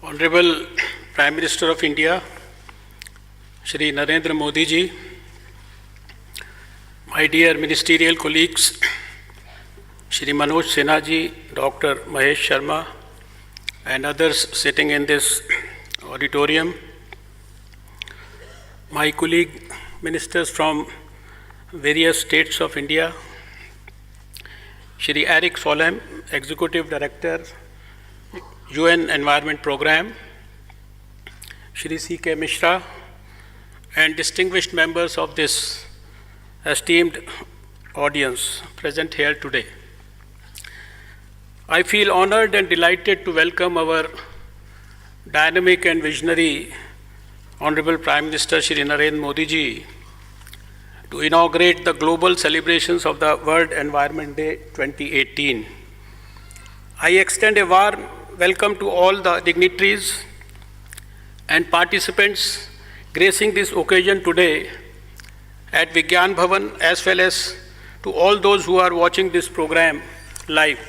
Honorable Prime Minister of India, Shri Narendra Modi ji, my dear ministerial colleagues, Shri Manoj Sinha ji, Dr. Mahesh Sharma, and others sitting in this auditorium, my colleague ministers from various states of India, Shri Eric Solheim, Executive Director, UN Environment Programme, Shri C.K. Mishra, and distinguished members of this esteemed audience present here today. I feel honored and delighted to welcome our dynamic and visionary Honorable Prime Minister Shri Narendra Modi ji to inaugurate the global celebrations of the World Environment Day 2018. I extend a warm welcome to all the dignitaries and participants gracing this occasion today at Vigyan Bhavan, as well as to all those who are watching this program live.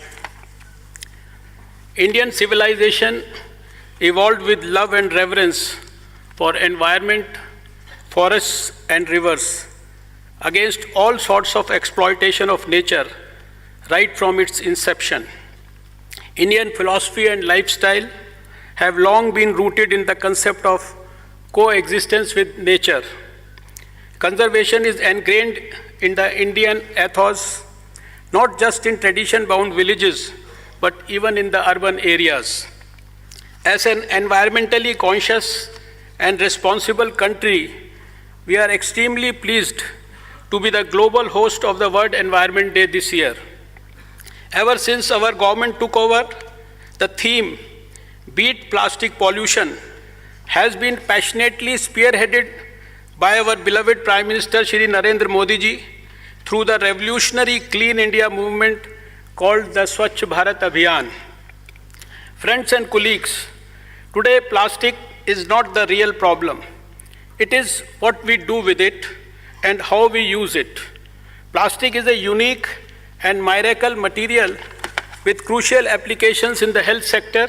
Indian civilization evolved with love and reverence for environment, forests and rivers against all sorts of exploitation of nature right from its inception. Indian philosophy and lifestyle have long been rooted in the concept of coexistence with nature. Conservation is ingrained in the Indian ethos, not just in tradition-bound villages, but even in the urban areas. As an environmentally conscious and responsible country, we are extremely pleased to be the global host of the World Environment Day this year. Ever since our government took over, the theme, Beat Plastic Pollution, has been passionately spearheaded by our beloved Prime Minister Shri Narendra Modi ji through the revolutionary Clean India movement called the Swachh Bharat Abhiyan. Friends and colleagues, today plastic is not the real problem. It is what we do with it and how we use it. Plastic is a unique and miracle material with crucial applications in the health sector,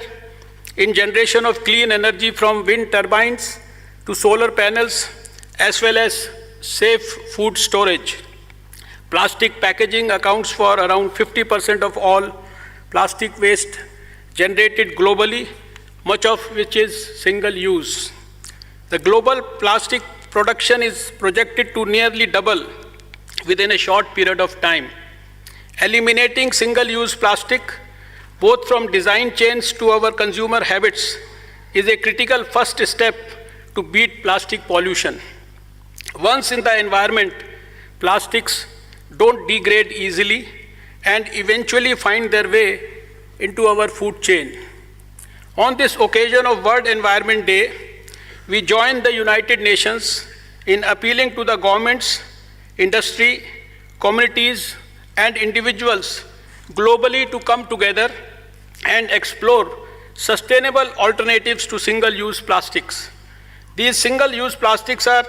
in generation of clean energy from wind turbines to solar panels, as well as safe food storage. Plastic packaging accounts for around 50% of all plastic waste generated globally, much of which is single use. The global plastic production is projected to nearly double within a short period of time. Eliminating single-use plastic, both from design chains to our consumer habits, is a critical first step to beat plastic pollution. Once in the environment, plastics don't degrade easily and eventually find their way into our food chain. On this occasion of World Environment Day, we join the United Nations in appealing to the governments, industry, communities, and individuals globally to come together and explore sustainable alternatives to single-use plastics. These single-use plastics are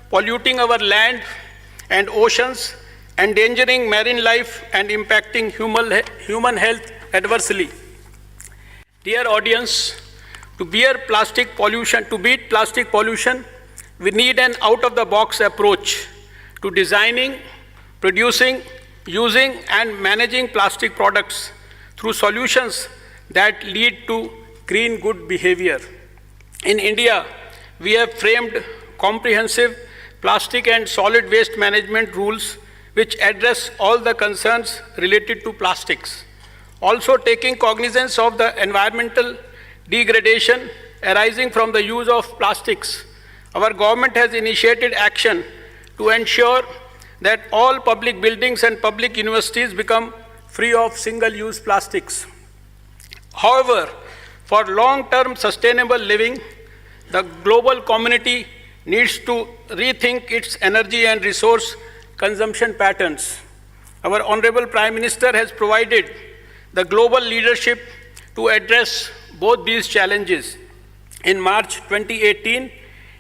polluting our land and oceans, endangering marine life, and impacting human health adversely. Dear audience, to beat plastic pollution, we need an out-of-the-box approach to designing, producing, using and managing plastic products through solutions that lead to green good behavior. In India, we have framed comprehensive plastic and solid waste management rules which address all the concerns related to plastics. Also taking cognizance of the environmental degradation arising from the use of plastics, our government has initiated action to ensure that all public buildings and public universities become free of single-use plastics. However, for long-term sustainable living, the global community needs to rethink its energy and resource consumption patterns. Our Honorable Prime Minister has provided the global leadership to address both these challenges. In March 2018,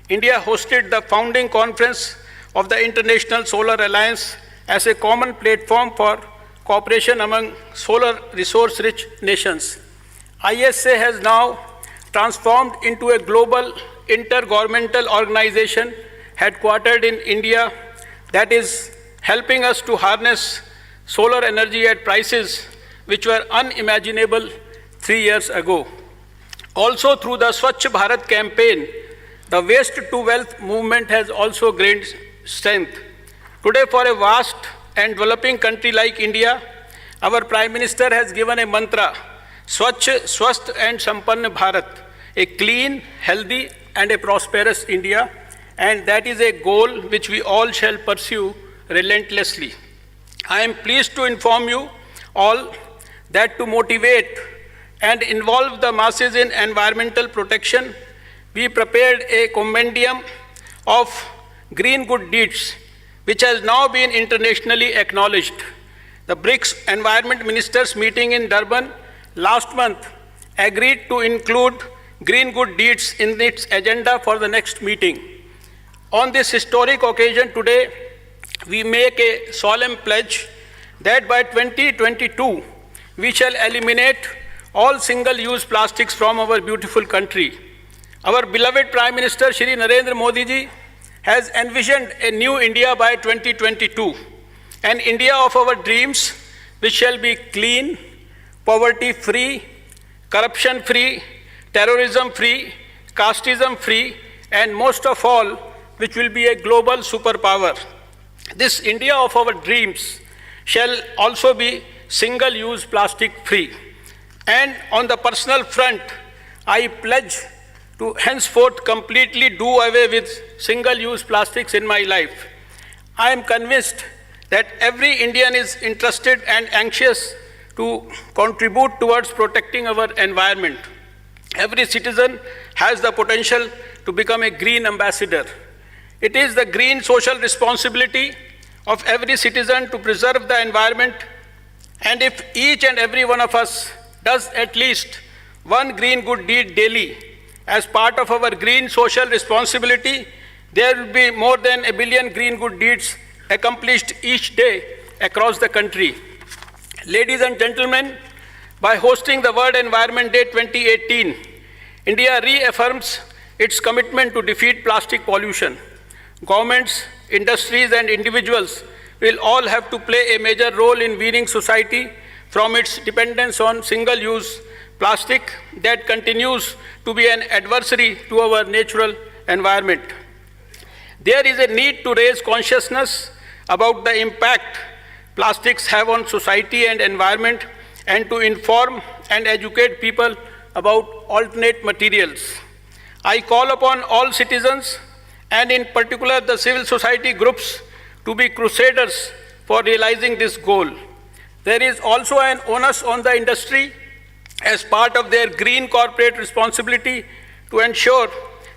India hosted the founding conference of the International Solar Alliance as a common platform for cooperation among solar resource-rich nations. ISA has now transformed into a global intergovernmental organization headquartered in India that is helping us to harness solar energy at prices which were unimaginable 3 years ago. Also, through the Swachh Bharat campaign, the waste to wealth movement has also gained strength. Today, for a vast and developing country like India, our Prime Minister has given a mantra, Swachh, Swasth and Sampann Bharat, a clean, healthy and a prosperous India, and that is a goal which we all shall pursue relentlessly. I am pleased to inform you all that to motivate and involve the masses in environmental protection, we prepared a compendium of green good deeds, which has now been internationally acknowledged. The BRICS Environment Ministers meeting in Durban last month agreed to include green good deeds in its agenda for the next meeting. On this historic occasion today, we make a solemn pledge that by 2022, we shall eliminate all single-use plastics from our beautiful country. Our beloved Prime Minister, Shri Narendra Modi ji, has envisioned a new India by 2022, an India of our dreams, which shall be clean, poverty-free, corruption-free, terrorism-free, casteism-free, and most of all, which will be a global superpower. This India of our dreams shall also be single-use plastic-free. And on the personal front, I pledge to henceforth completely do away with single-use plastics in my life. I am convinced that every Indian is interested and anxious to contribute towards protecting our environment. Every citizen has the potential to become a green ambassador. It is the green social responsibility of every citizen to preserve the environment, and if each and every one of us does at least one green good deed daily as part of our green social responsibility, there will be more than 1 billion green good deeds accomplished each day across the country. Ladies and gentlemen, by hosting the World Environment Day 2018, India reaffirms its commitment to defeat plastic pollution. Governments, industries and individuals will all have to play a major role in weaning society from its dependence on single-use plastic that continues to be an adversary to our natural environment. There is a need to raise consciousness about the impact plastics have on society and environment, and to inform and educate people about alternate materials. I call upon all citizens, and in particular the civil society groups, to be crusaders for realizing this goal. There is also an onus on the industry as part of their green corporate responsibility to ensure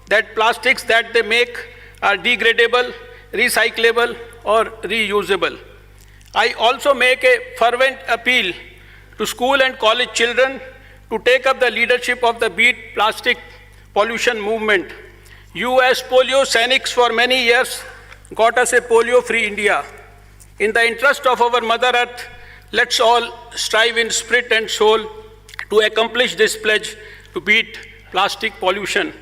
that plastics that they make are degradable, recyclable, or reusable. I also make a fervent appeal to school and college children to take up the leadership of the Beat Plastic Pollution movement. You as polio Sainiks for many years got us a polio-free India. In the interest of our Mother Earth, let's all strive in spirit and soul to accomplish this pledge to beat plastic pollution.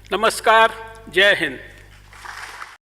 Namaskar, Jai Hind.